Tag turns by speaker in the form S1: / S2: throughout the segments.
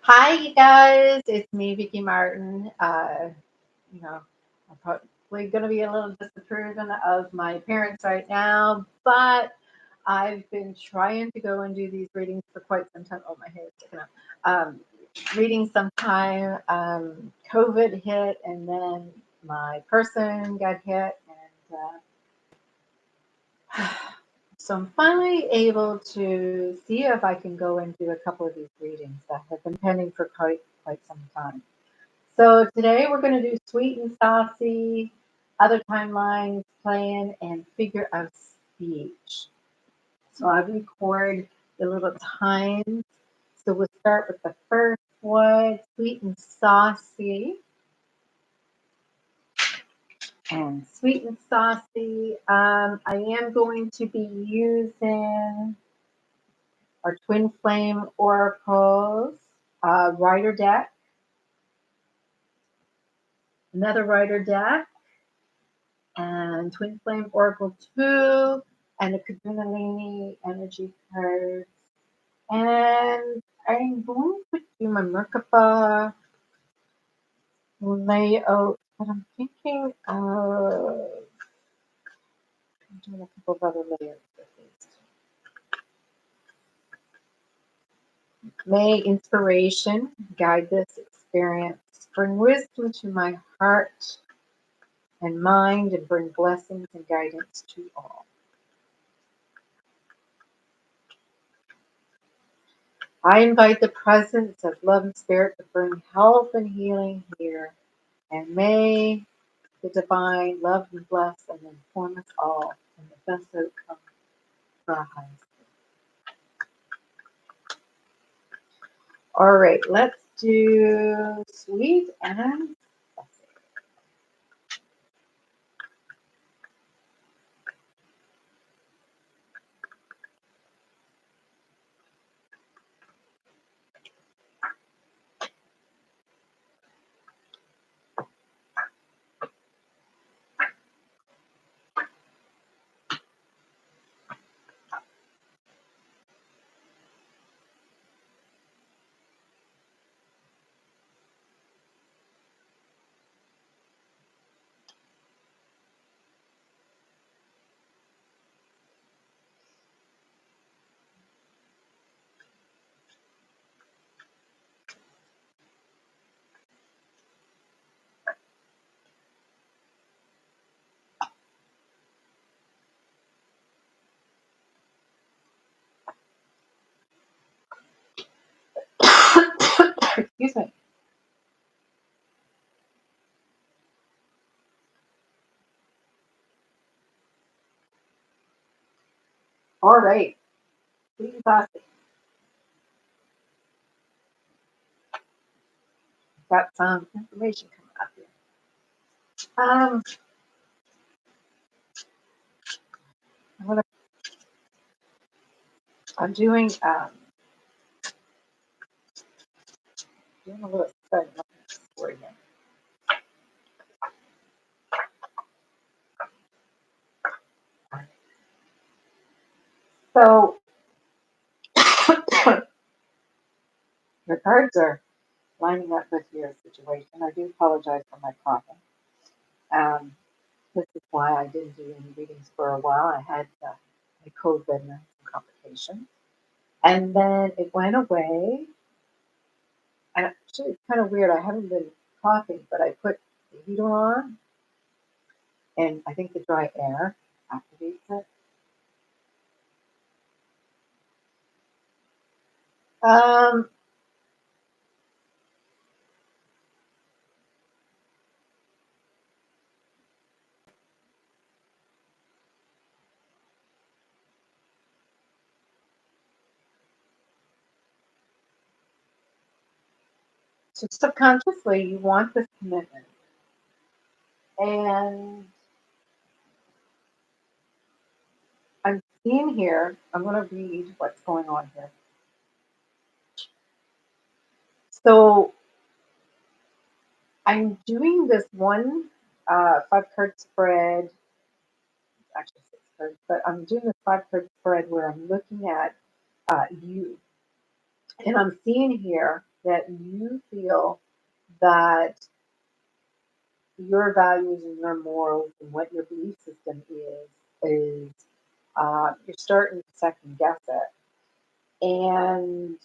S1: Hi, you guys. It's me, Vicky Martin. I'm probably going to be a little disapproving of my parents right now, but I've been trying to go and do these readings for quite some time. Oh, my hair is sticking up. Reading sometime. COVID hit, and then my person got hit, and so I'm finally able to see if I can go and do a couple of these readings that have been pending for quite some time. So today we're going to do sweet and saucy, other timelines, plan, and figure of speech. So I record the little times. So we'll start with the first one, sweet and saucy. And sweet and saucy, I am going to be using our twin flame oracles, rider deck, another rider deck, and twin flame oracle 2, and a Kundalini energy cards. And I'm going to do my Merkaba layout, but I'm thinking of doing a couple of other layouts with these. May inspiration guide this experience, bring wisdom to my heart and mind, and bring blessings and guidance to all. I invite the presence of love and spirit to bring health and healing here, and may the divine love and bless and inform us all in the best outcome for our highest good. All right, let's do sweet and saucy. Excuse me. All right, sweet and saucy. Got some information coming up here. I'm gonna. I'm doing a little study for you. So your cards are lining up with your situation. I do apologize for my coughing. Um, this is why I didn't do any readings for a while. I had a COVID and some complications, and then it went away. And actually, it's kind of weird. I haven't been coughing, but I put the heater on, and I think the dry air activates it. Um, so subconsciously, you want this commitment, and I'm seeing here. I'm going to read what's going on here. So I'm doing this one 5 card spread, actually 6 cards, but I'm doing this 5 card spread where I'm looking at you. And I'm seeing here that you feel that your values and your morals and what your belief system is you're starting to second guess it, and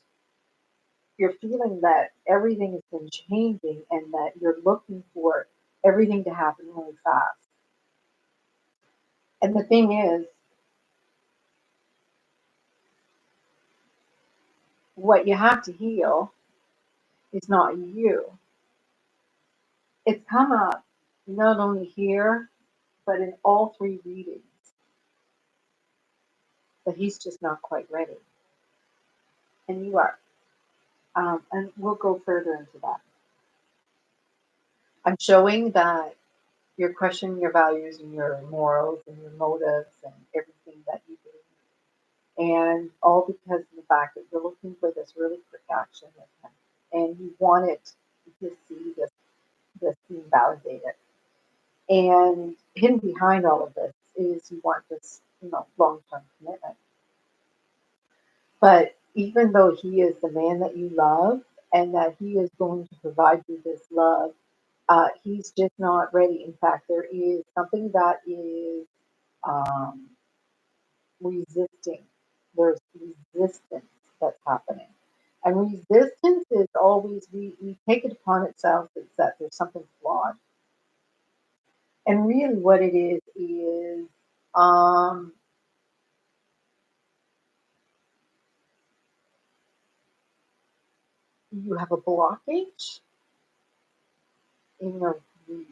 S1: you're feeling that everything has been changing and that you're looking for everything to happen really fast. And the thing is, what you have to heal is not you. It's come up not only here, but in all three readings, that he's just not quite ready. And you are. And we'll go further into that. I'm showing that you're questioning your values and your morals and your motives and everything that you do. And all because of the fact that you're looking for this really quick action with him. And you want it to see this being validated. And hidden behind all of this is you want this, long-term commitment. But even though he is the man that you love and that he is going to provide you this love, he's just not ready. In fact, there is something that is um, resisting. There's resistance that's happening. And resistance is always, we take it upon itself that there's something flawed. And really what it is um, you have a blockage in your root.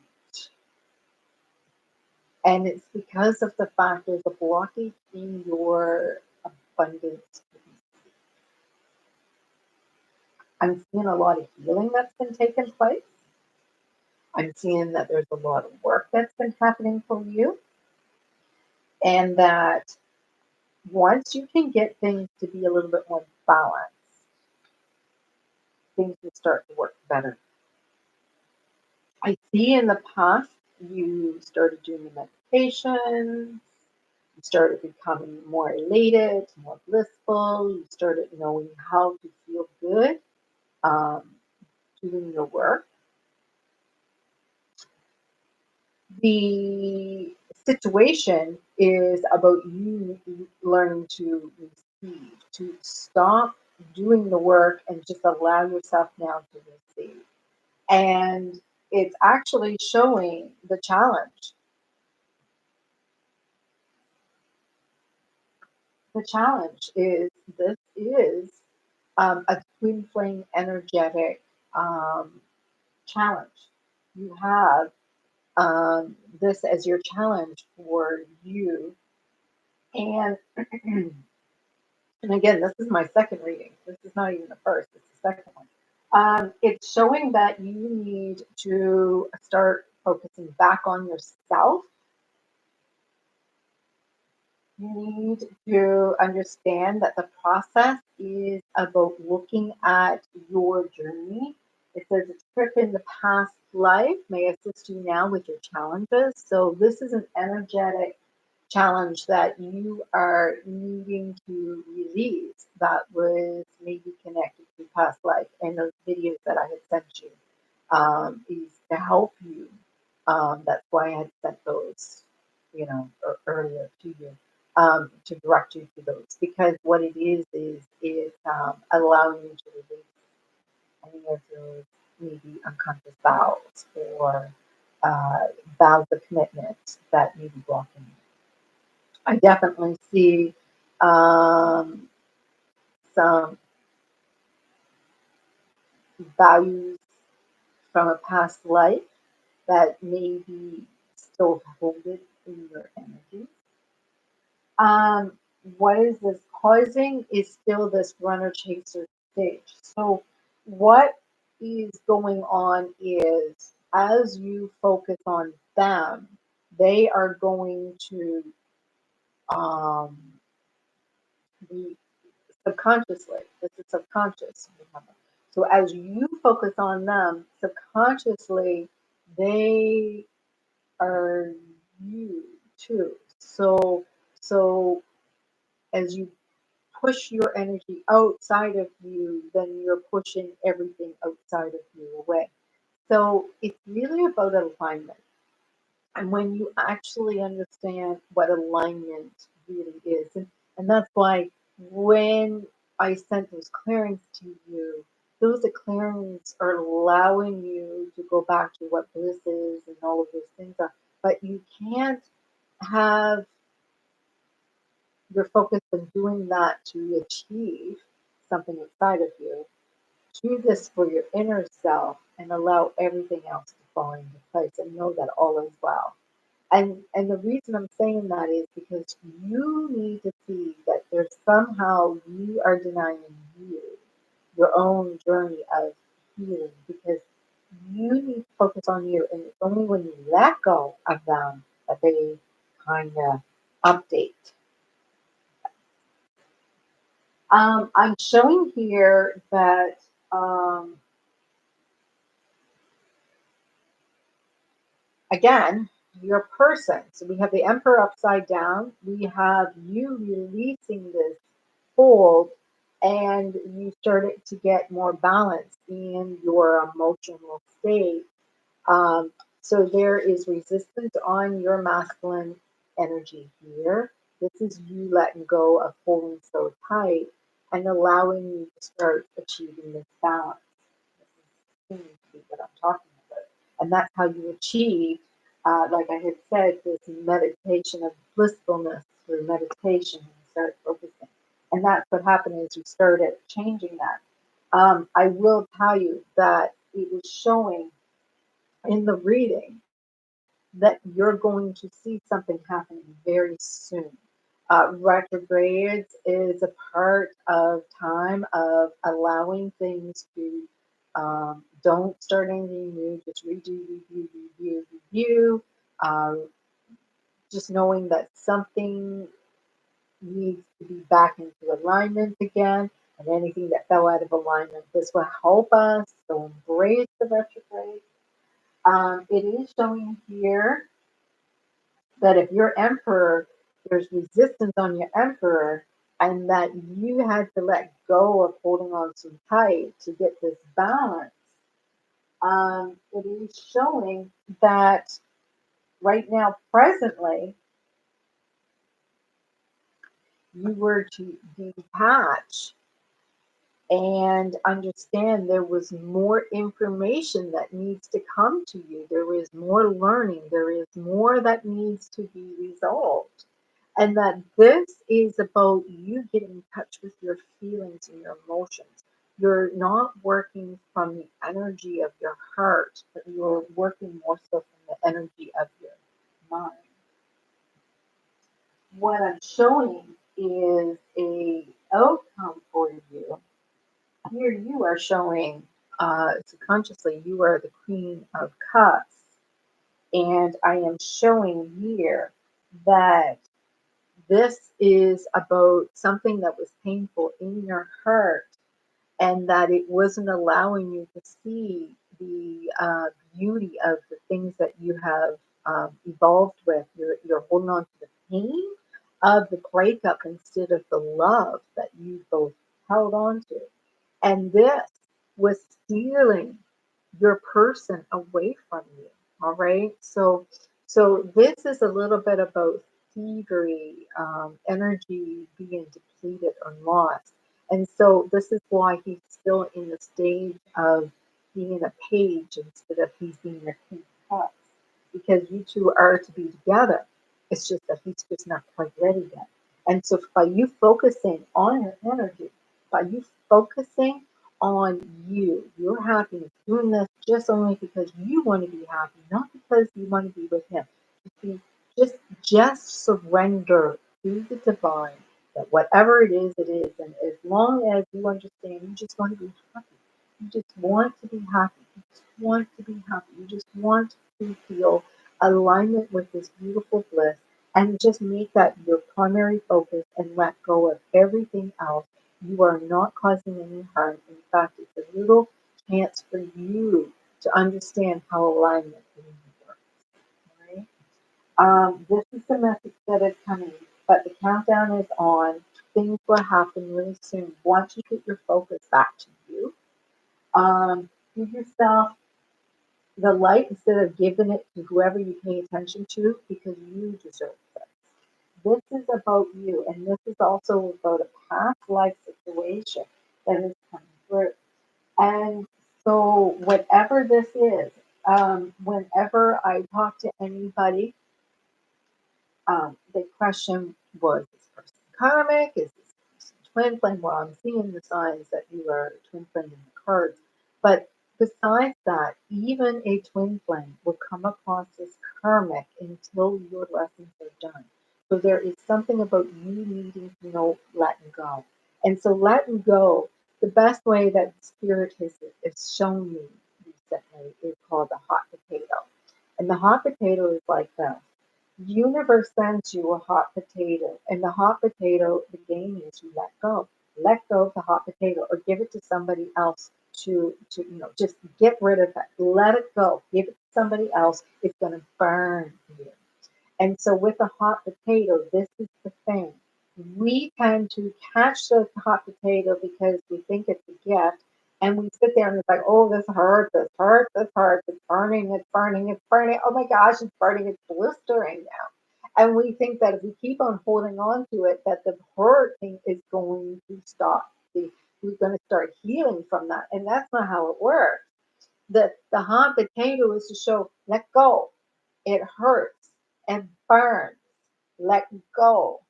S1: And it's because of the fact there's a blockage in your abundance. I'm seeing a lot of healing that's been taking place. I'm seeing that there's a lot of work that's been happening for you. And that once you can get things to be a little bit more balanced, things will start to work better. I see in the past you started doing the meditation, you started becoming more elated, more blissful, you started knowing how to feel good um, doing your work. The situation is about you learning to receive, to stop doing the work and just allow yourself now to receive. And it's actually showing the challenge. The challenge is this is a twin flame energetic um, challenge. You have this as your challenge for you. And and again, this is my second reading. This is not even the first, it's the second one. It's showing that you need to start focusing back on yourself. You need to understand that the process is about looking at your journey. It says a trip in the past life may assist you now with your challenges. So this is an energetic challenge that you are needing to release that was maybe connected to past life. And those videos that I had sent you is to help you. That's why I had sent those, earlier to you, to direct you to those. Because what it is allowing you to release any of those maybe unconscious vows or vows of commitment that may be blocking you. I definitely see um, some values from a past life that may be still holding in your energy. Um, what is this causing is still this runner chaser stage. So, what is going on is as you focus on them, they are going to um, be subconsciously. This is subconscious. Remember. So as you focus on them subconsciously, they are you too. So as you push your energy outside of you, then you're pushing everything outside of you away. So it's really about alignment. And when you actually understand what alignment really is, and that's why when I sent those clearings to you, those clearings are allowing you to go back to what bliss is and all of those things are. But you can't have your focus on doing that to achieve something inside of you. Do this for your inner self and allow everything else to fall into place and know that all is well. And the reason I'm saying that is because you need to see that there's somehow you are denying you your own journey of healing because you need to focus on you, and it's only when you let go of them that they kind of update. I'm showing here that um, again, your person. So we have the Emperor upside down. We have you releasing this hold, and you started to get more balance in your emotional state. Um, so there is resistance on your masculine energy here. This is you letting go of holding so tight and allowing you to start achieving this balance. This is to be what I'm talking about. And that's how you achieve, like I had said, this meditation of blissfulness through meditation and start focusing. And that's what happened is you started changing that. I will tell you that it was showing in the reading that you're going to see something happening very soon. Retrogrades is a part of time of allowing things to don't start anything new, just redo, review, review, review. Um, just knowing that something needs to be back into alignment again, and anything that fell out of alignment, this will help us. So embrace the retrograde. It is showing here that if your emperor, there's resistance on your emperor, and that you had to let go of holding on so tight to get this balance, it is showing that right now, presently, you were to detach and understand there was more information that needs to come to you. There is more learning. There is more that needs to be resolved. And that this is about you getting in touch with your feelings and your emotions. You're not working from the energy of your heart, but you're working more so from the energy of your mind. What I'm showing is a outcome for you. Here you are showing subconsciously you are the Queen of Cups, and I am showing here that this is about something that was painful in your heart, and that it wasn't allowing you to see the beauty of the things that you have evolved with. You're holding on to the pain of the breakup instead of the love that you both held on to. And this was stealing your person away from you. All right. So this is a little bit about thievery, energy being depleted or lost. And so this is why he's still in the stage of being a page instead of he's being a king of cups. Because you two are to be together. It's just that he's just not quite ready yet. And so by you focusing on your energy, by you focusing on you, your happiness, doing this just only because you want to be happy, not because you want to be with him. Just be, just surrender to the divine that whatever it is, it is. And as long as you understand, you just want to be happy. You just want to be happy. You just want to be happy. You just want to feel alignment with this beautiful bliss, and just make that your primary focus and let go of everything else. You are not causing any harm. In fact, it's a little chance for you to understand how alignment really works. Right? This is the message that is coming, but the countdown is on. things will happen really soon. Once you get your focus back to you, give yourself the light instead of giving it to whoever you pay attention to because you deserve it. This is about you, and this is also about a past life situation that is coming through. And so, whatever this is, whenever I talk to anybody, the question was this person karmic? Is this person twin flame? Well, I'm seeing the signs that you are twin flame in the cards. But besides that, even a twin flame will come across as karmic until your lessons are done. So there is something about you needing to know letting go. And so letting go, the best way that spirit has shown me recently is called the hot potato. And the hot potato is like this. Universe sends you a hot potato, and the hot potato, the game is you let go. Let go of the hot potato or give it to somebody else to just get rid of it. Let it go. Give it to somebody else. It's gonna burn you. And so with a hot potato, this is the thing. We tend to catch the hot potato because we think it's a gift. And we sit there and it's like, oh, this hurts, this hurts, this hurts. It's burning, it's burning, it's burning. Oh my gosh, it's burning, it's blistering now. And we think that if we keep on holding on to it, that the hurting is going to stop. We're going to start healing from that. And that's not how it works. The hot potato is to show, let go. It hurts. It burns. Let go.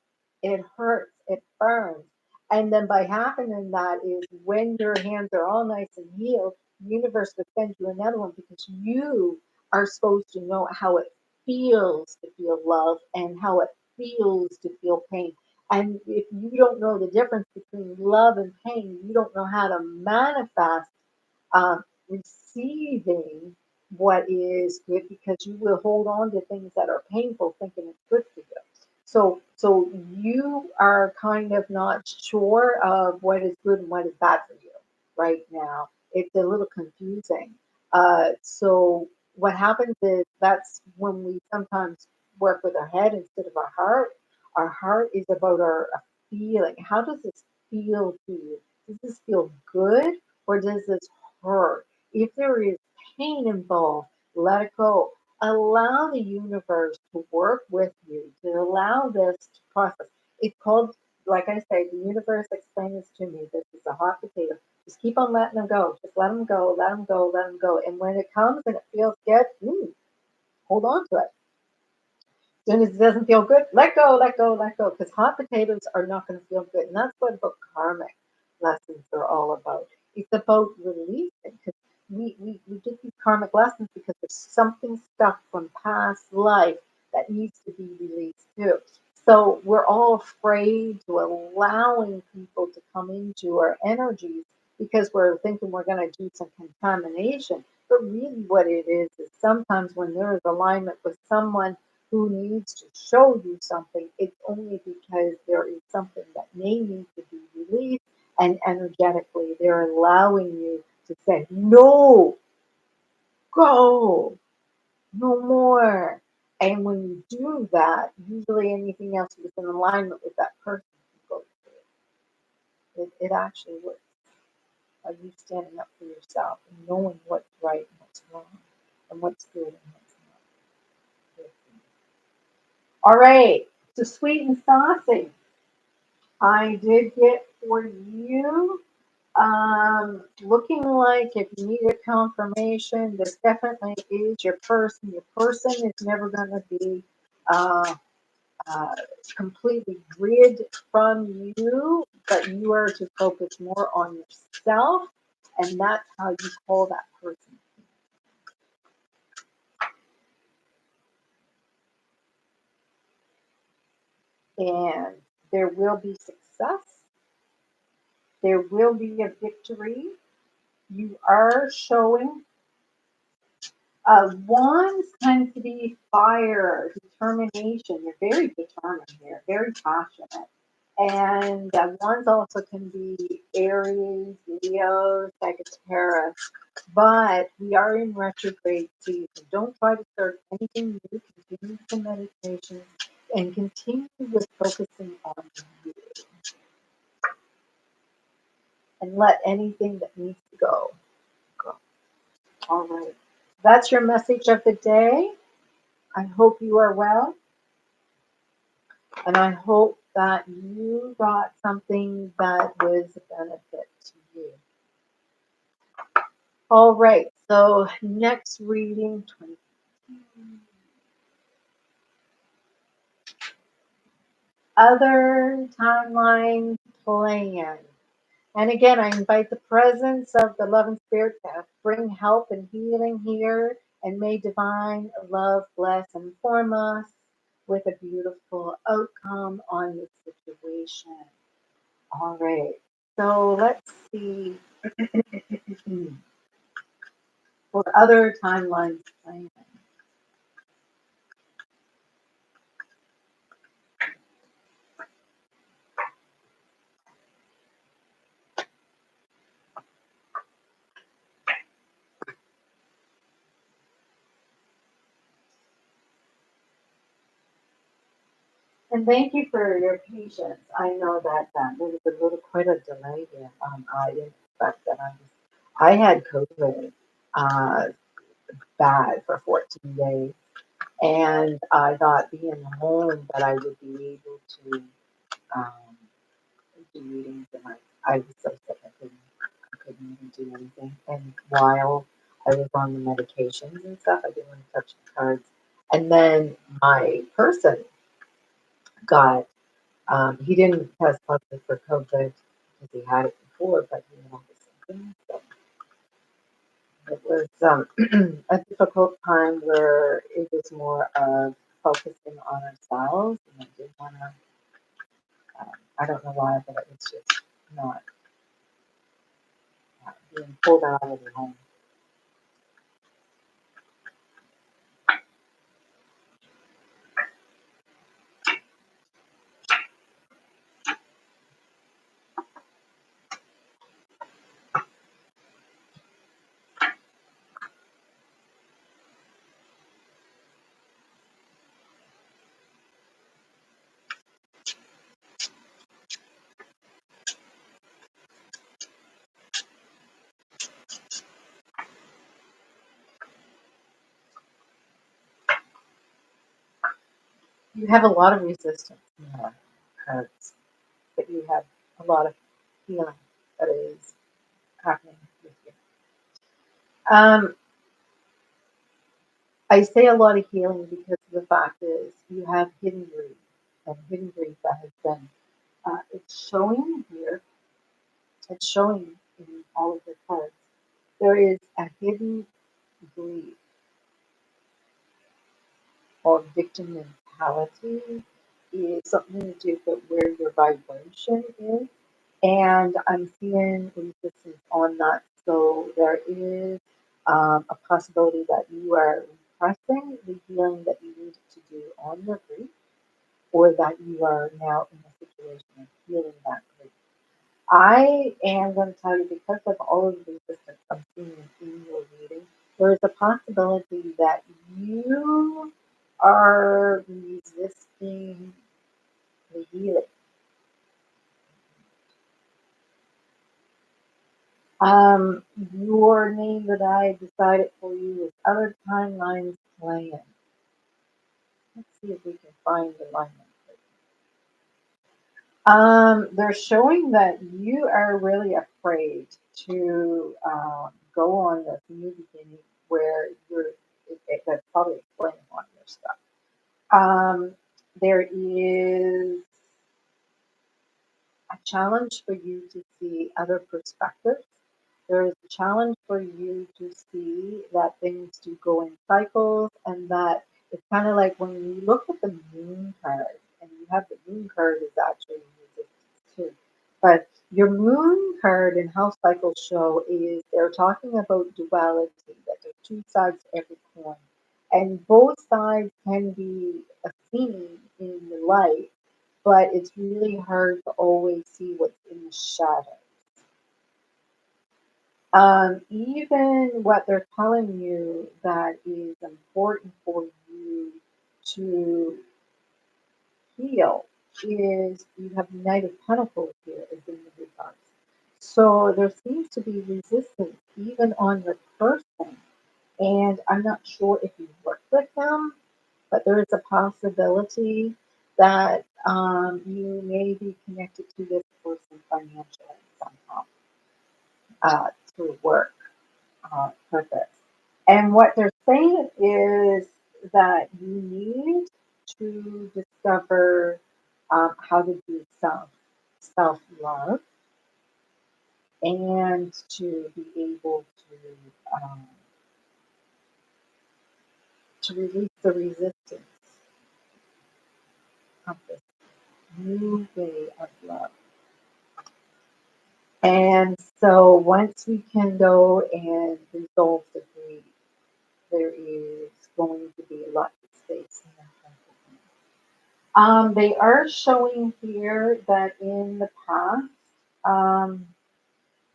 S1: It hurts. It burns. And then by happening that is when your hands are all nice and healed, the universe will send you another one because you are supposed to know how it feels to feel love and how it feels to feel pain. And if you don't know the difference between love and pain, you don't know how to manifest receiving what is good because you will hold on to things that are painful thinking it's good for you. So you are kind of not sure of what is good and what is bad for you right now. It's a little confusing. So what happens is that's when we sometimes work with our head instead of our heart. Our heart is about our feeling. How does this feel to you? Does this feel good or does this hurt? If there is pain involved, let it go. Allow the universe to work with you, to allow this to process. It's called, like I say, the universe explained this to me. This is a hot potato. Just keep on letting them go. Just let them go, let them go, let them go. And when it comes and it feels good, hold on to it. As soon as it doesn't feel good, let go, let go, let go. Because hot potatoes are not going to feel good. And that's what book karmic lessons are all about. It's about releasing. Because we get these karmic lessons because there's something stuck from past life that needs to be released too. So we're all afraid to allowing people to come into our energies because we're thinking we're going to do some contamination. But really, what it is sometimes when there is alignment with someone who needs to show you something, it's only because there is something that may need to be released, and energetically, they're allowing you to say, no, go, no more. And when you do that, usually anything else that's in alignment with that person can go through. It actually works. Are you standing up for yourself and knowing what's right and what's wrong and what's good and what's not good? All right, so sweet and saucy. I did get for you. Looking like if you need a confirmation, this definitely is your person. Your person is never going to be uh, uh, completely rid from you, but you are to focus more on yourself, and that's how you call that person. And there will be success. There will be a victory. You are showing. Wands tend to be fire, determination. You're very determined here, very passionate. And wands also can be Aries, Leo, Sagittarius. But we are in retrograde season. Don't try to start anything new. Continue with the meditation and continue with focusing on you. and let anything that needs to go go. All right. That's your message of the day. I hope you are well, and I hope that you got something that was a benefit to you. All right. So next reading, 20. Other timeline plan. And again, I invite the presence of the love and spirit to bring help and healing here. And may divine love bless and inform us with a beautiful outcome on this situation. All right. So let's see for other timelines plan. And thank you for your patience. I know that there was a little, quite a delay here. I didn't expect that. I had COVID uh, bad for 14 days, and I thought being home that I would be able to um, do readings, and I was so sick I couldn't even do anything. And while I was on the medications and stuff, I didn't want to touch the cards. And then my person got he didn't test positive for COVID because he had it before, but he had all the symptoms. So it was a difficult time where it was more of focusing on ourselves, and I did want to. I don't know why, but it was just not being pulled out of the home. You have a lot of resistance in your cards, but you have a lot of healing that is happening with you. Um, I say a lot of healing because the fact is you have hidden grief, and hidden grief that has been it's showing here. It's showing in all of the cards. There is a hidden grief or victim mentality is something to do with where your vibration is. And I'm seeing resistance on that. So there is a possibility that you are repressing the healing that you need to do on your grief, or that you are now in a situation of healing that grief. I am going to tell you, because of all of the resistance I'm seeing in your reading, there is a possibility that you are resisting the healing. Your name that I decided for you is Other Timelines Plan. Let's see if we can find alignment. They're showing that you are really afraid to go on this new beginning where that's probably explaining a lot of your stuff. There is a challenge for you to see other perspectives. There is a challenge for you to see that things do go in cycles, and that it's kind of like when you look at the moon card, and you have the moon card is actually resistance too. But your moon card and how cycles show is they're talking about duality, that there's two sides to every coin. And both sides can be seen in the light, but it's really hard to always see what's in the shadow. Even what they're telling you that is important for you to heal is you have Knight of Pentacles here is in the reverse. So there seems to be resistance even on your person. And I'm not sure if you work with them, but there is a possibility that you may be connected to this person financially somehow through work purpose. And what they're saying is that you need to discover how to do self love and to be able to release the resistance of this new way of love. And so once we can go and resolve the grief, there is going to be lots of space in our heart. They are showing here that in the past, um,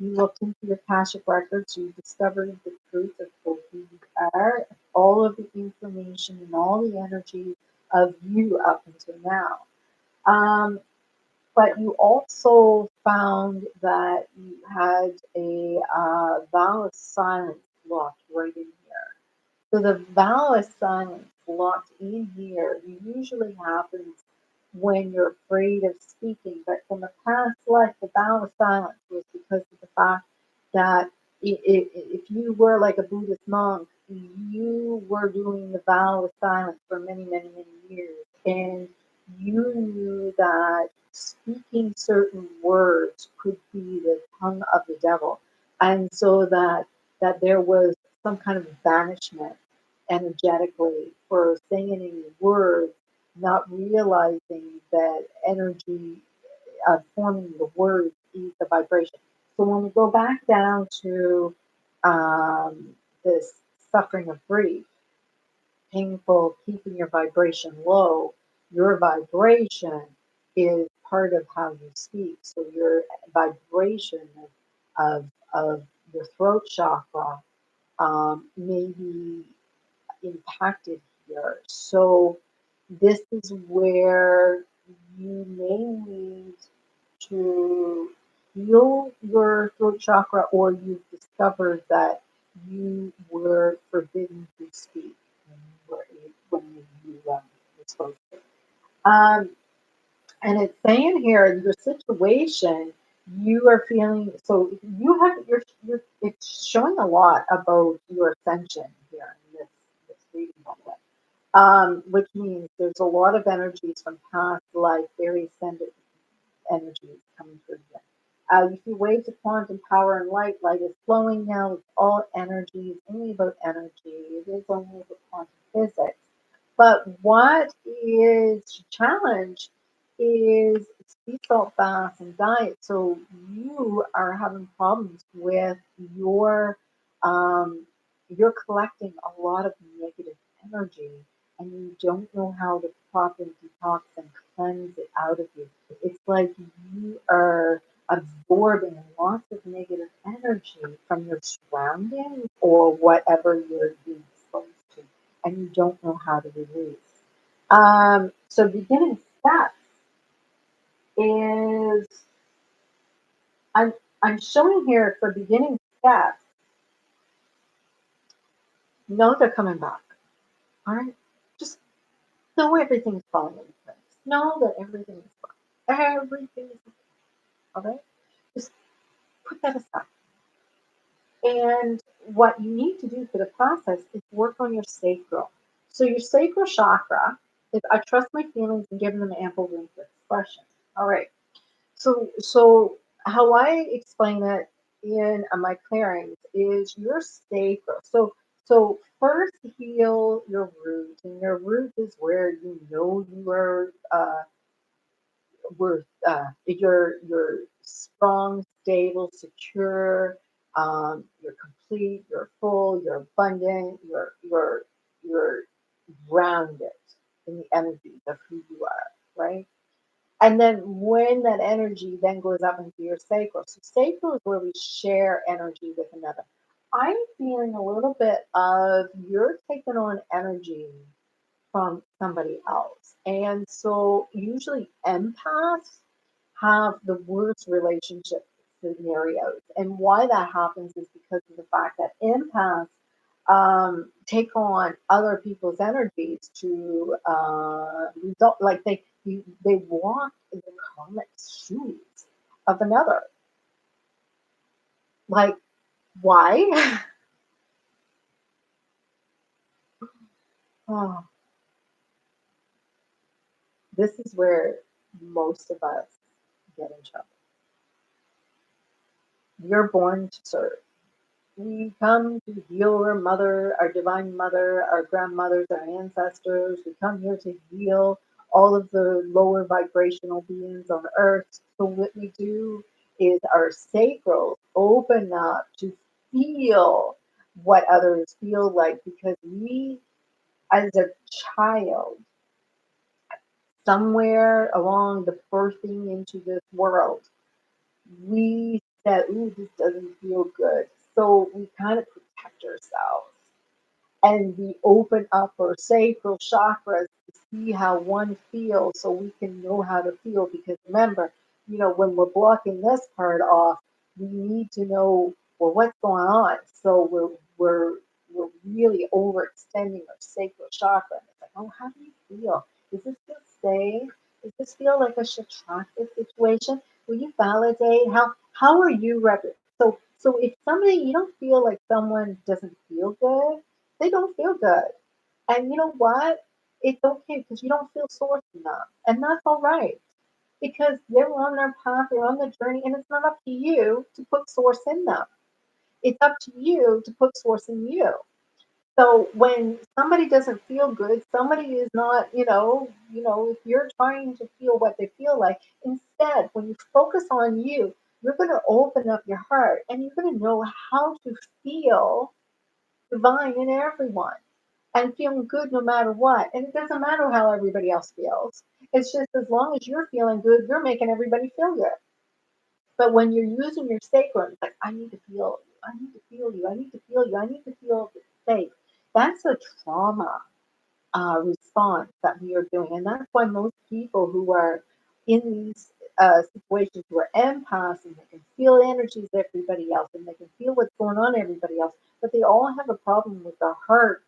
S1: you looked into your Akashic records, you discovered the truth of who you are, all of the information and all the energy of you up until now. Um, but you also found that you had a vow of silence locked right in here. So the vow of silence locked in here usually happens when you're afraid of speaking. But from the past life, the vow of silence was because of the fact that if you were like a Buddhist monk, you were doing the vow of silence for many, many, many years. And you knew that speaking certain words could be the tongue of the devil. And so that there was some kind of banishment energetically for saying any words, not realizing that energy forming the words is the vibration. So when we go back down to this suffering of grief, painful, keeping your vibration low, your vibration is part of how you speak. So your vibration of your throat chakra may be impacted here. So this is where you may need to heal your throat chakra, or you've discovered that you were forbidden to speak when you were supposed to. And it's saying here your situation, you are feeling so you have you're it's showing a lot about your ascension here in this reading booklet. Which means there's a lot of energies from past life, very ascended energies coming through here. You see waves of quantum power and light. Light is flowing now. It's all energy. It's only about energy. It is only about quantum physics. But what is challenge is sea salt baths and diet. So you are having problems with your you're collecting a lot of negative energy and you don't know how to properly detox and cleanse it out of you. It's like you are absorbing lots of negative energy from your surroundings or whatever you're being exposed to, and you don't know how to release. So beginning steps is I'm I'm showing here for beginning steps. Know they're coming back. All right, just know everything's falling into place. Know that everything is fine. Everything is okay. All right, just put that aside. And what you need to do for the process is work on your sacral. So your sacral chakra is I trust my feelings and give them ample room for expression. All right. So how I explain it in my clearings is your sacral. So first heal your root, and your root is where you know you are worth you're strong, stable, secure, you're complete, you're full, you're abundant, you're grounded in the energy of who you are, right? And then when that energy then goes up into your sacral, so sacral is where we share energy with another. I'm feeling a little bit of you're taking on energy from somebody else. And so usually empaths have the worst relationships scenarios. And why that happens is because of the fact that empaths take on other people's energies to result, like they walk in the karmic shoes of another. Like, why? Oh, this is where most of us get in trouble. You're born to serve. We come to heal our mother, our divine mother, our grandmothers, our ancestors. We come here to heal all of the lower vibrational beings on earth. So what we do is our sacral open up to feel what others feel like, because we, as a child, somewhere along the birthing into this world, we said, ooh, this doesn't feel good. So we kind of protect ourselves and we open up our sacral chakras to see how one feels so we can know how to feel. Because remember, when we're blocking this part off, we need to know, well, what's going on. So we're really overextending our sacral chakra. And it's like, oh, how do you feel? Does this feel safe? Does this feel like a attractive situation? Will you validate how are you so if somebody, you don't feel like someone doesn't feel good, they don't feel good. And you know what? It's okay because you don't feel source enough. And that's all right. Because they're on their path, they're on the journey, and it's not up to you to put source in them. It's up to you to put source in you. So when somebody doesn't feel good, somebody is not, if you're trying to feel what they feel like, instead, when you focus on you, you're going to open up your heart and you're going to know how to feel divine in everyone and feeling good no matter what. And it doesn't matter how everybody else feels. It's just as long as you're feeling good, you're making everybody feel good. But when you're using your sacrum, it's like, I need to feel you, I need to feel you, I need to feel you, I need to feel safe. That's a trauma response that we are doing. And that's why most people who are in these situations who are empaths and they can feel energies of everybody else and they can feel what's going on in everybody else, but they all have a problem with their heart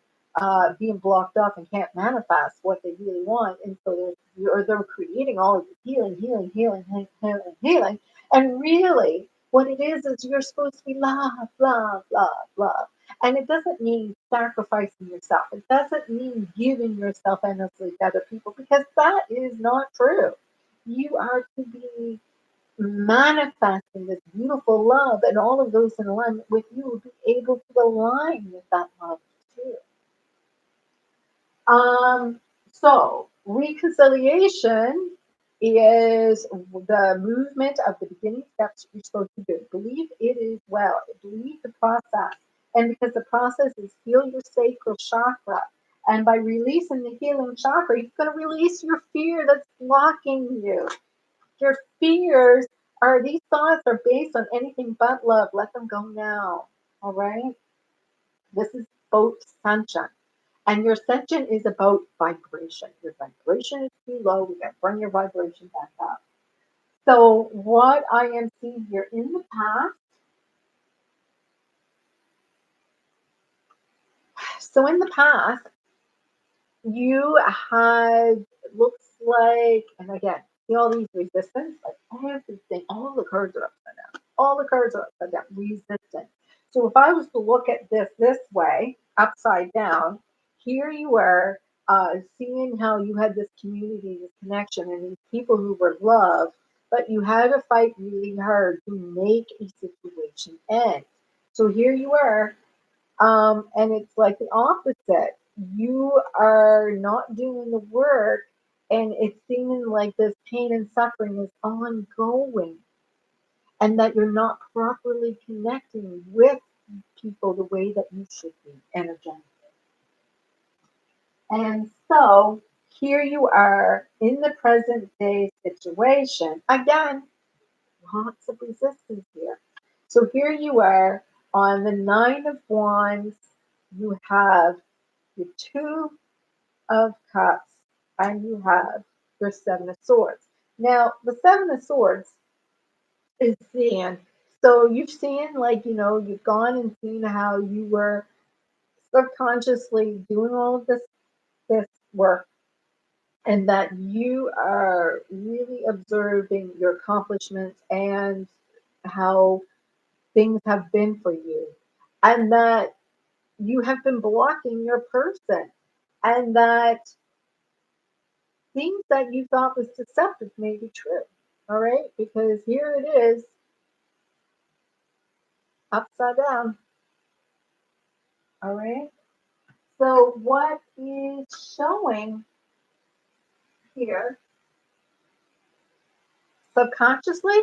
S1: being blocked off and can't manifest what they really want. And so they're creating all of the healing. And really, what it is you're supposed to be love, love, love, love. And it doesn't mean sacrificing yourself. It doesn't mean giving yourself endlessly to other people, because that is not true. You are to be manifesting this beautiful love, and all of those in alignment with you will be able to align with that love too. Um, so reconciliation is the movement of the beginning steps you're supposed to do. Believe it is well. Believe the process. And because the process is heal your sacral chakra. And by releasing the healing chakra, you're going to release your fear that's blocking you. Your fears these thoughts are based on anything but love. Let them go now. All right? This is boat ascension. And your ascension is about vibration. Your vibration is too low. We got to bring your vibration back up. So, what I am seeing here in the past, you had, looks like, and again, see all these resistance, like everything, all the cards are upside down. All the cards are upside down, resistance. So if I was to look at this way, upside down, here you are seeing how you had this community, this connection, and these people who were loved, but you had to fight really hard to make a situation end. So here you are, and it's like the opposite. You are not doing the work, and it's seeming like this pain and suffering is ongoing, and that you're not properly connecting with people the way that you should be energetically. And so here you are in the present day situation. Again, lots of resistance here. So here you are on the Nine of Wands. You have your Two of Cups, and you have your Seven of Swords. Now, the Seven of Swords is saying So you've seen, like, you've gone and seen how you were subconsciously doing all of this work, and that you are really observing your accomplishments and how things have been for you, and that you have been blocking your person, and that things that you thought was deceptive may be true. All right, because here it is, upside down. All right. So what is showing here subconsciously,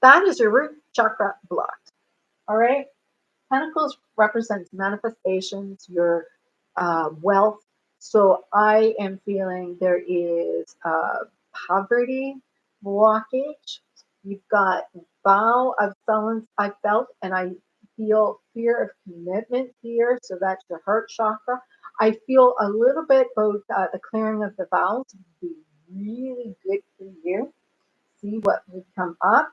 S1: that is your root chakra blocked. All right. Pentacles represents manifestations, your wealth. So I am feeling there is poverty blockage. You've got vow of silence I felt, and I feel fear of commitment here. So that's your heart chakra. I feel a little bit both the clearing of the vows would be really good for you. See what would come up,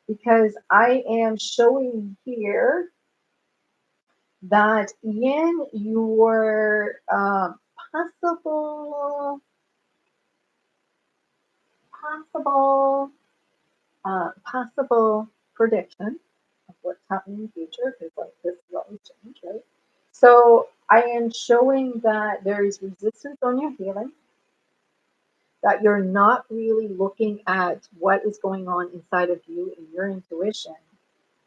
S1: because I am showing here that in your possible possible possible prediction of what's happening in the future, because like this is always change, right? So I am showing that there is resistance on your healing, that you're not really looking at what is going on inside of you and your intuition,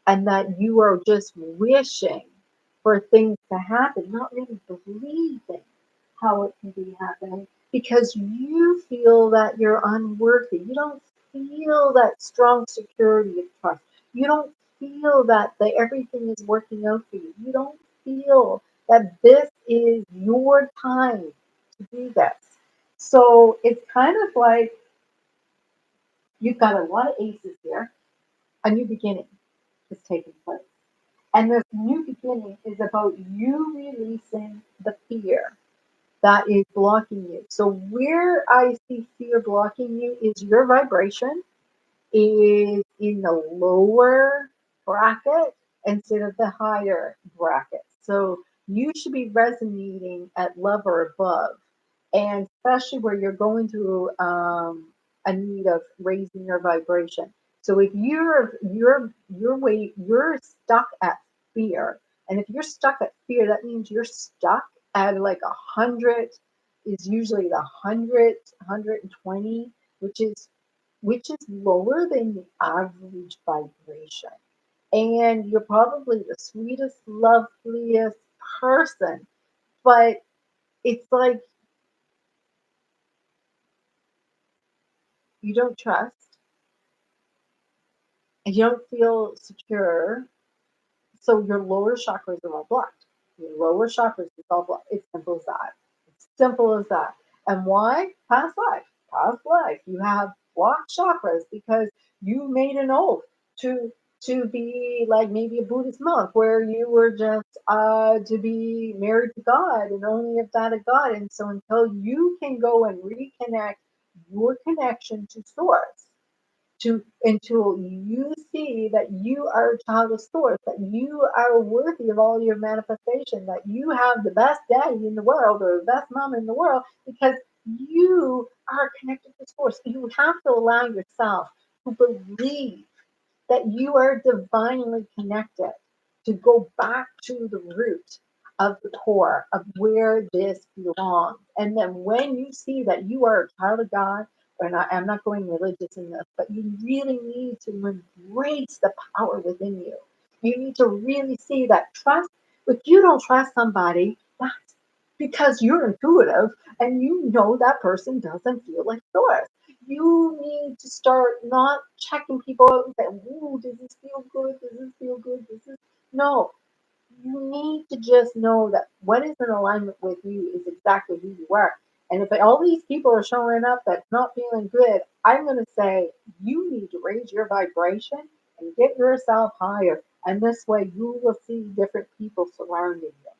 S1: and that you are just wishing for things to happen, not really believing how it can be happening, because you feel that you're unworthy. You don't feel that strong security of trust. You don't feel that everything is working out for you. You don't feel that this is your time to do this. So it's kind of like you've got a lot of aces here. A new beginning is taking place. And this new beginning is about you releasing the fear that is blocking you. So where I see fear blocking you is your vibration is in the lower bracket instead of the higher bracket. So you should be resonating at love or above, and especially where you're going through a need of raising your vibration. So if you're stuck at fear, and if you're stuck at fear, that means you're stuck at like 100 is usually the 120, which is lower than the average vibration. And you're probably the sweetest, loveliest person, but it's like you don't trust and you don't feel secure. So your lower chakras are all blocked. Your lower chakras is all blocked. It's simple as that. It's simple as that. And why? Past life. Past life. You have blocked chakras because you made an oath to be like maybe a Buddhist monk, where you were just to be married to God and only of that of God. And so until you can go and reconnect your connection to source, to until you see that you are a child of source, that you are worthy of all your manifestation, that you have the best daddy in the world or the best mom in the world, because you are connected to source. You have to allow yourself to believe that you are divinely connected, to go back to the root of the core of where this belongs. And then when you see that you are a child of God, and I'm not going religious in this, but you really need to embrace the power within you. You need to really see that trust. If you don't trust somebody, that's because you're intuitive and you know that person doesn't feel like source. You need to start not checking people out and saying, "Ooh, does this feel good? Does this feel good? Does this?" No, you need to just know that what is in alignment with you is exactly who you are. And if all these people are showing up that's not feeling good, I'm going to say you need to raise your vibration and get yourself higher. And this way you will see different people surrounding you.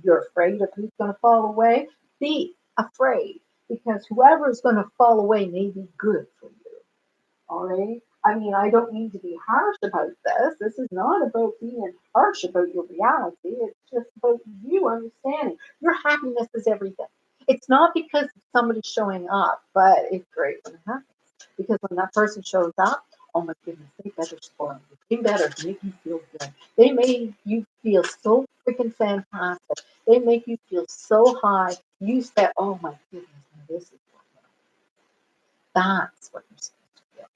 S1: You're afraid of who's going to fall away? Be afraid, because whoever is going to fall away may be good for you. All right. I mean, I don't need to be harsh about this. This is not about being harsh about your reality. It's just about you understanding your happiness is everything. It's not because somebody's showing up, but it's great when it happens. Because when that person shows up, oh my goodness, they better spoil you. They better make you feel good. They make you feel so freaking fantastic. They make you feel so high. You say, oh my goodness, now this is what that's what you're supposed to feel.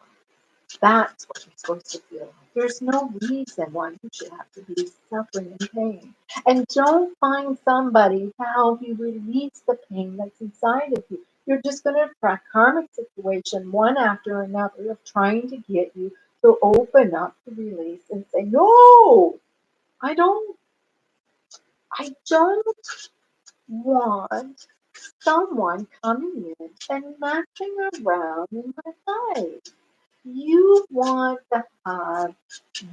S1: That's what you're supposed to feel like. There's no reason why you should have to be suffering and pain. And don't find somebody to help you release the pain that's inside of you. You're just going to attract karmic situation one after another of trying to get you to open up, to release, and say, no, I don't, I don't want someone coming in and messing around in my life. You want to have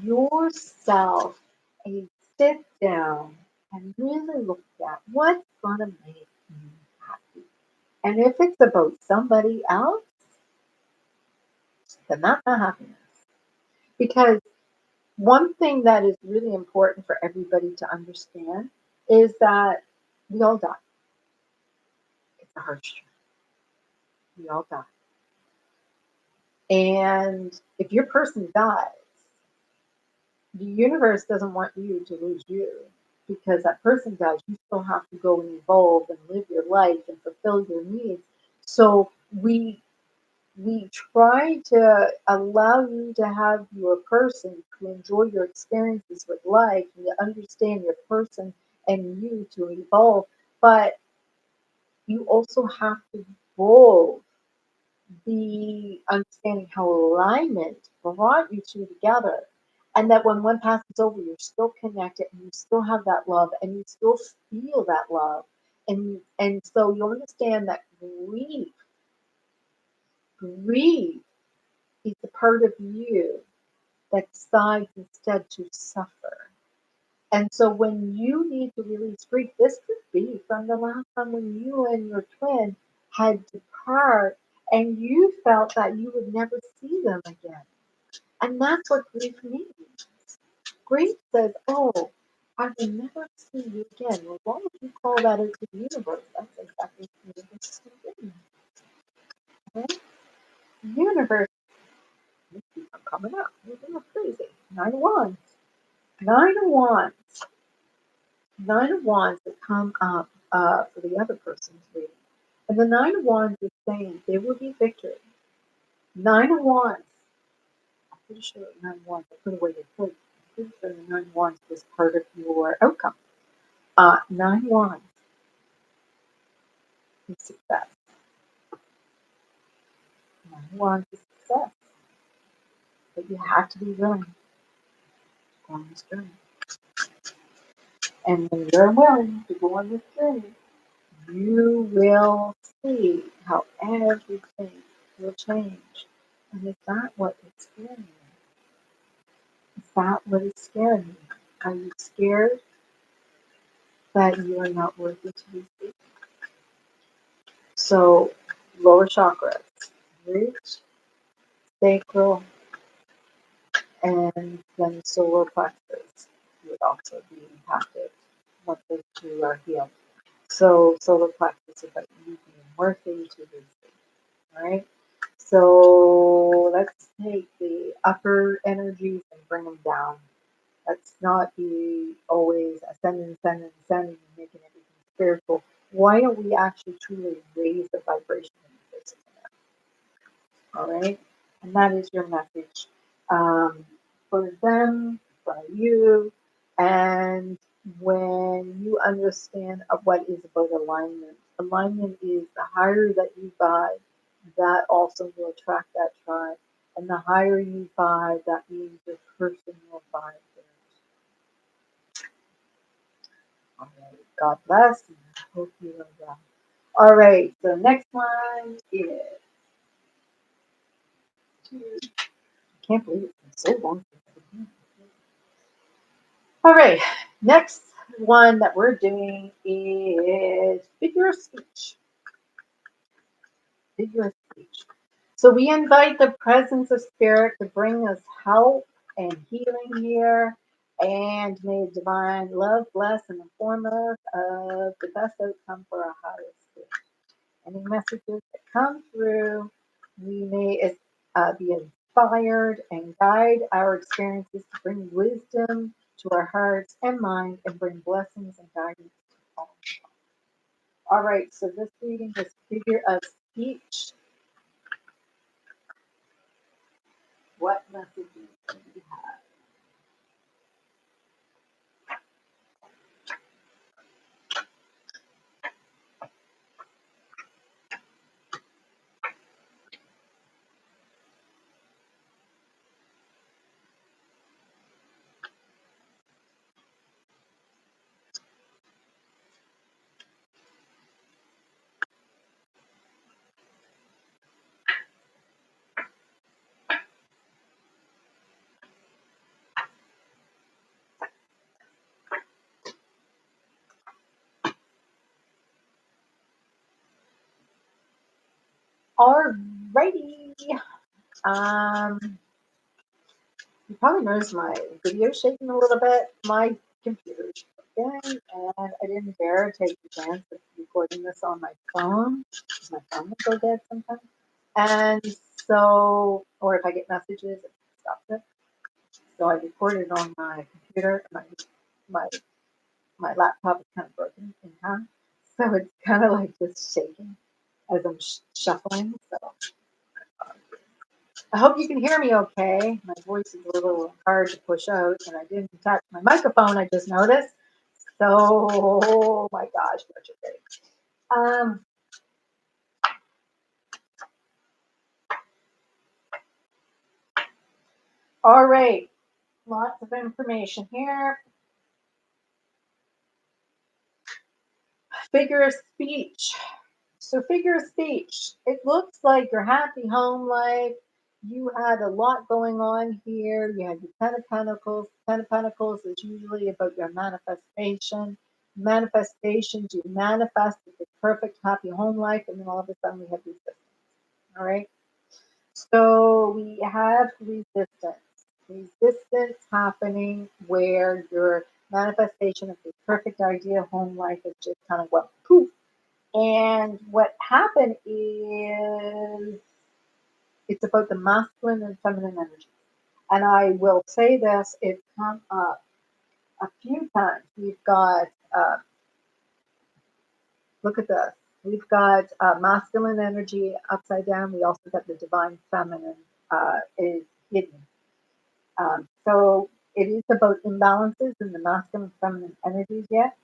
S1: yourself a sit down and really look at what's going to make you happy. And if it's about somebody else, then that's not happiness. Because one thing that is really important for everybody to understand is that we all die. It's a harsh truth. We all die. And if your person dies, the universe doesn't want you to lose you because that person dies. You still have to go and evolve and live your life and fulfill your needs. So we try to allow you to have your person to enjoy your experiences with life and to understand your person and you to evolve. But you also have to evolve the understanding how alignment brought you two together. And that when one passes over, you're still connected and you still have that love and you still feel that love. And so you understand that grief is the part of you that decides instead to suffer. And so when you need to release grief, this could be from the last time when you and your twin had to part and you felt that you would never see them again. And that's what grief means. Grief says, oh, I will never see you again. Well, as long as you call that into the universe, that's exactly what the universe is doing. Okay? Universe, you keep on coming up. You're crazy. 9 of Wands. 9 of Wands. 9 of Wands that come up for the other person's reading. And the 9 of Wands is saying there will be victory. 9 of Wands. I'm pretty sure 9 of Wands, I put away your plate. I'm pretty sure the 9 of Wands was part of your outcome. 9 of Wands is success. 9 of Wands is success. But you have to be willing to go on this journey. And when you're willing to go on this journey, you will see how everything will change. And is that what is scaring you? Is that what is scaring you? Are you scared that you are not worthy to receive? So, lower chakras, root, sacral, and then solar plexus would also be impacted once those two are healed. So, solar plexus is about you being worthy to receive. All right. So let's take the upper energies and bring them down. Let's not be always ascending and making everything spiritual. Why don't we actually truly raise the vibration in the physical? All right. And that is your message for them, for you. And when you understand what is about alignment, alignment is the higher that you vibe, that also will attract that tribe. And the higher you vibe, that means your person will vibe there. All right. God bless. And I hope you are well. All right. So next one is. I can't believe it's been so long. All right. Next one that we're doing is figure of speech. Figure of speech. So we invite the presence of spirit to bring us help and healing here. And may divine love bless and inform us of the best outcome for our highest good. Any messages that come through, we may be inspired and guide our experiences to bring wisdom to our hearts and mind and bring blessings and guidance to all. All right, so this reading is figure of speech. What messages do we have? All righty. You probably noticed my video shaking a little bit. My computer's broken, and I didn't dare take the chance of recording this on my phone. My phone will go dead sometimes. And so, or if I get messages, it stops it. So I recorded on my computer. My my laptop is kind of broken in half, so it's kind of like just shaking as I'm shuffling. So I hope you can hear me okay. My voice is a little hard to push out, and I didn't touch my microphone, I just noticed. So, oh my gosh, what you think? All right, lots of information here. Figure of speech. So, figure of speech. It looks like your happy home life. You had a lot going on here. You had the Ten of Pentacles. Ten of Pentacles is usually about your manifestation. Manifestations, you manifested the perfect happy home life, and then all of a sudden we have resistance. All right. So we have resistance. Resistance happening where your manifestation of the perfect idea home life is just kind of went poof. And what happened is it's about the masculine and feminine energy. And I will say this, it's come up a few times. We've got, look at this. We've got masculine energy upside down. We also got the divine feminine is hidden. So it is about imbalances in the masculine and feminine energies yet,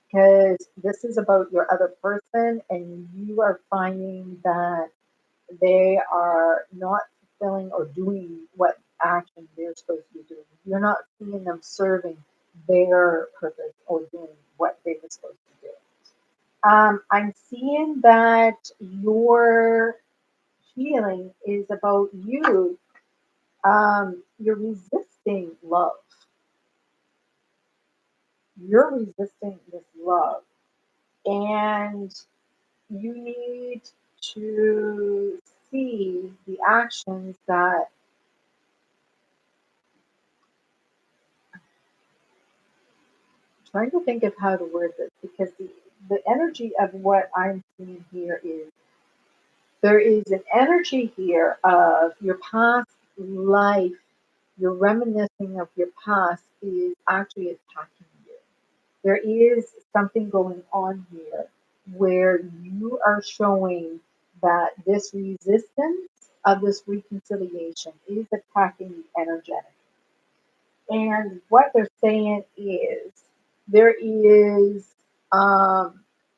S1: because this is about your other person and you are finding that they are not fulfilling or doing what action they're supposed to be doing. You're not seeing them serving their purpose or doing what they were supposed to do. I'm seeing that your healing is about you. You're resisting love. You're resisting this love. And you need to see the actions that I'm trying to think of how to word this because the energy of what I'm seeing here is there is an energy here of your past life, your reminiscing of your past is actually attacking you. There is something going on here where you are showing that this resistance of this reconciliation is attacking the energetic. And what they're saying is there is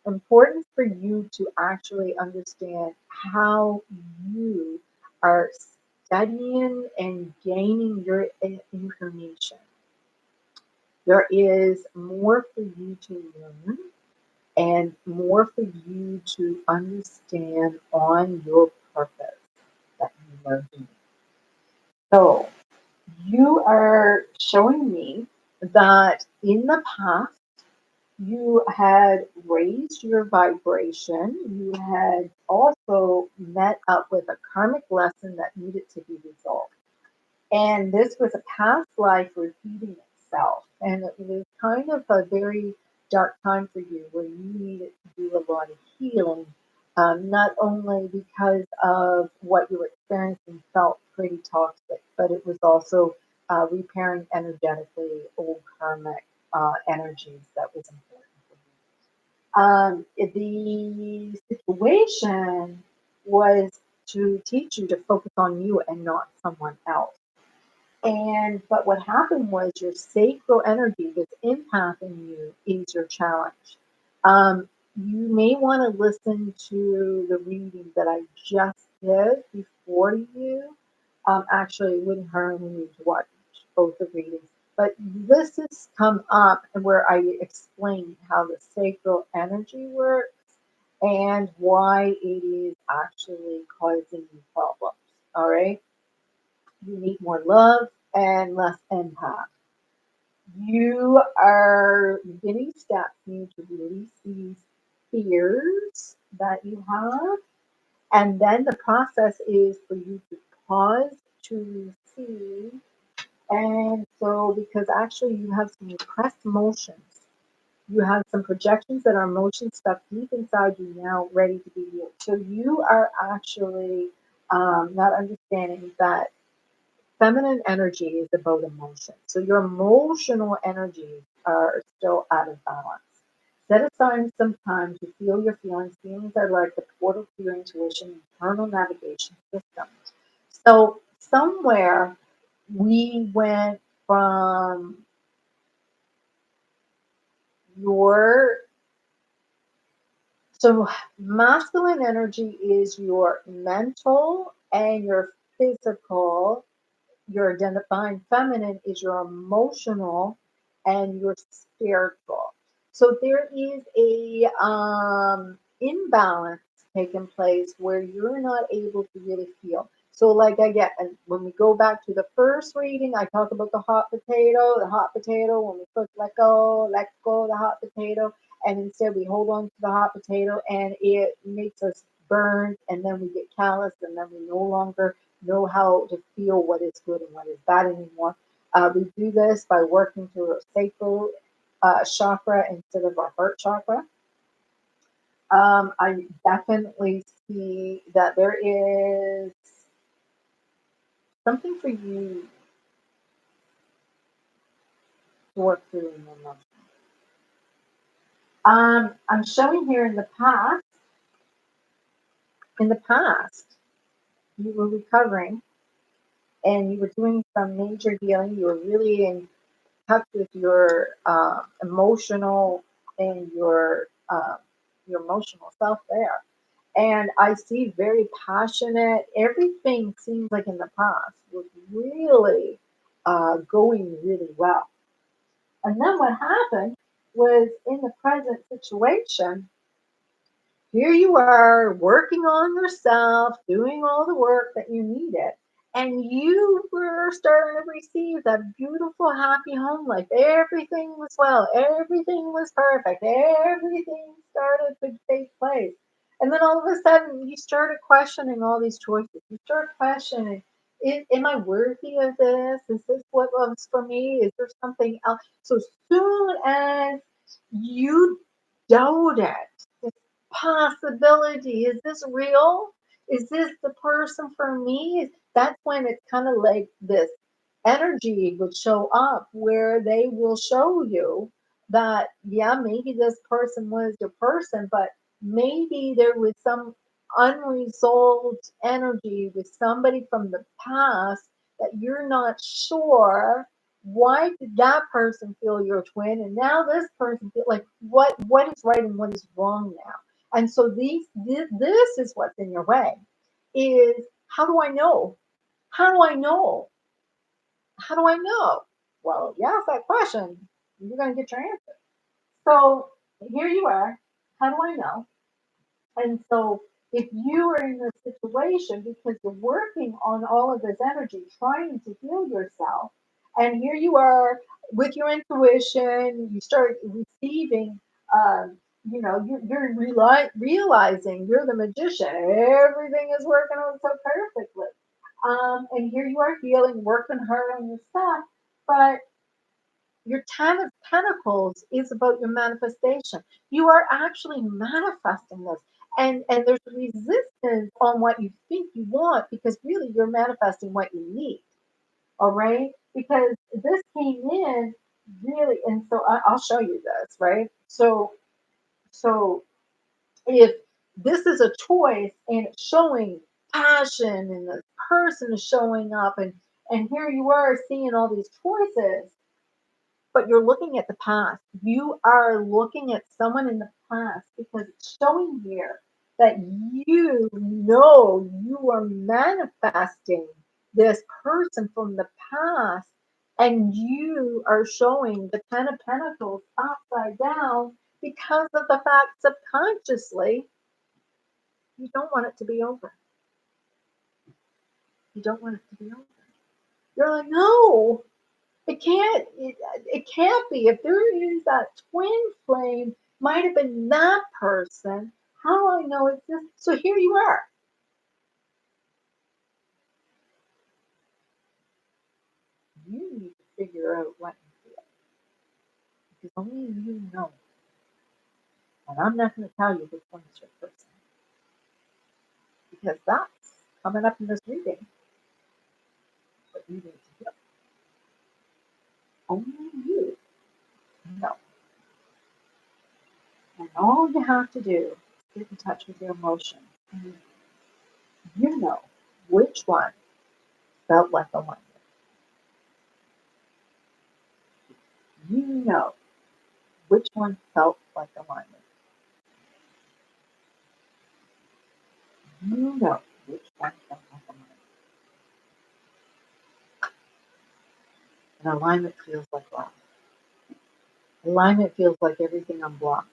S1: importance for you to actually understand how you are studying and gaining your information. There is more for you to learn and more for you to understand on your purpose that you are doing. So, you are showing me that in the past, You had raised your vibration. You had also met up with a karmic lesson that needed to be resolved. And this was a past life repeating itself. And it was kind of a very dark time for you where you needed to do a lot of healing, not only because of what you were experiencing felt pretty toxic, but it was also repairing energetically old karmic energies that was important for you. The situation was to teach you to focus on you and not someone else. And but what happened was your sacral energy, this empath in you, is your challenge. You may want to listen to the reading that I just did before you. Actually, it wouldn't hurt you to watch both the readings. But this has come up and where I explain how the sacral energy works and why it is actually causing you problems. All right. You need more love and less empath. You are beginning steps need to release these fears that you have. And then the process is for you to pause to see. And so, because actually you have some repressed emotions, you have some projections that are emotion stuff deep inside you now ready to be healed. So you are actually not understanding that feminine energy is about emotion. So your emotional energies are still out of balance. Set aside some time to feel your feelings. Feelings are like the portal to your intuition, internal navigation system. So somewhere we went from your so masculine energy is your mental and your physical. Your divine feminine is your emotional and your spiritual. So there is a imbalance taking place where you're not able to really feel. So like again, and when we go back to the first reading, I talk about the hot potato. The hot potato, when we first let go of the hot potato, and instead we hold on to the hot potato, and it makes us burn, and then we get callous, and then we no longer know how to feel what is good and what is bad anymore. We do this by working through our sacral chakra instead of our heart chakra. I definitely see that there is something for you to work through in your emotions. I'm showing here in the past, you were recovering and you were doing some major healing. You were really in touch with your emotional and your emotional self there. And I see very passionate. Everything seems like in the past was really going really well. And then what happened was in the present situation, here you are working on yourself, doing all the work that you needed, and you were starting to receive that beautiful, happy home life. Everything was well, everything was perfect, everything started to take place. And then all of a sudden, you started questioning all these choices. You start questioning, am I worthy of this? Is this what was for me? Is there something else? So soon as you doubted possibility. Is this real? Is this the person for me? That's when it's kind of like this energy would show up where they will show you that, yeah, maybe this person was your person, but maybe there was some unresolved energy with somebody from the past that you're not sure why did that person feel your twin and now this person feel like what is right and what is wrong now. And so this is what's in your way is how do I know? How do I know? How do I know? Well, you ask that question, you're going to get your answer. So here you are. How do I know? And so if you are in this situation because you're working on all of this energy, trying to heal yourself, and here you are with your intuition, you start receiving. realizing you're the magician. Everything is working out so perfectly. And here you are healing, working hard on your stuff, but your Ten of Pentacles is about your manifestation. You are actually manifesting this. And there's resistance on what you think you want because really you're manifesting what you need. All right? Because this came in really, and so I'll show you this, right? So if this is a choice and it's showing passion and the person is showing up and here you are seeing all these choices, but you're looking at the past. You are looking at someone in the past because it's showing here that you know you are manifesting this person from the past, and you are showing the Ten of Pentacles upside down because of the fact subconsciously you don't want it to be over. You don't want it to be over. You're like, no, it can't be. If there is that twin flame, might have been that person. How do I know it's this? So here you are. You need to figure out what you feel. Because only you know. And I'm not going to tell you which one is your person. Because that's coming up in this reading. What you need to do. Only you know. And all you have to do is get in touch with your emotions. And you know which one felt like alignment. You know which one felt like alignment. You know which one felt like alignment. And alignment feels like love. Alignment feels like everything unblocked.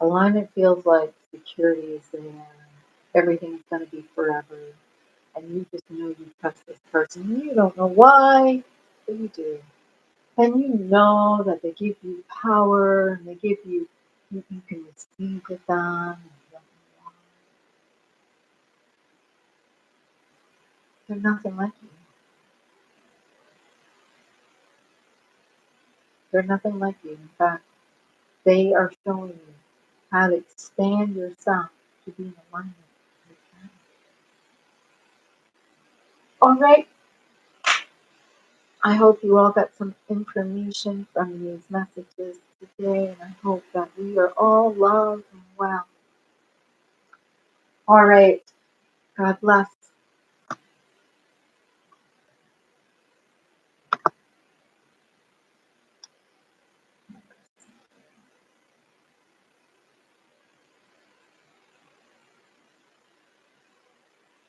S1: Alignment feels like security is there. Everything's going to be forever. And you just know you trust this person. You don't know why, but you do. And you know that they give you power and they give you, you can receive with them. You don't know why. They're nothing like you. They're nothing like you. In fact, they are showing you how to expand yourself to be in alignment with them. All right. I hope you all got some information from these messages today, and I hope that we are all loved and well. All right. God bless.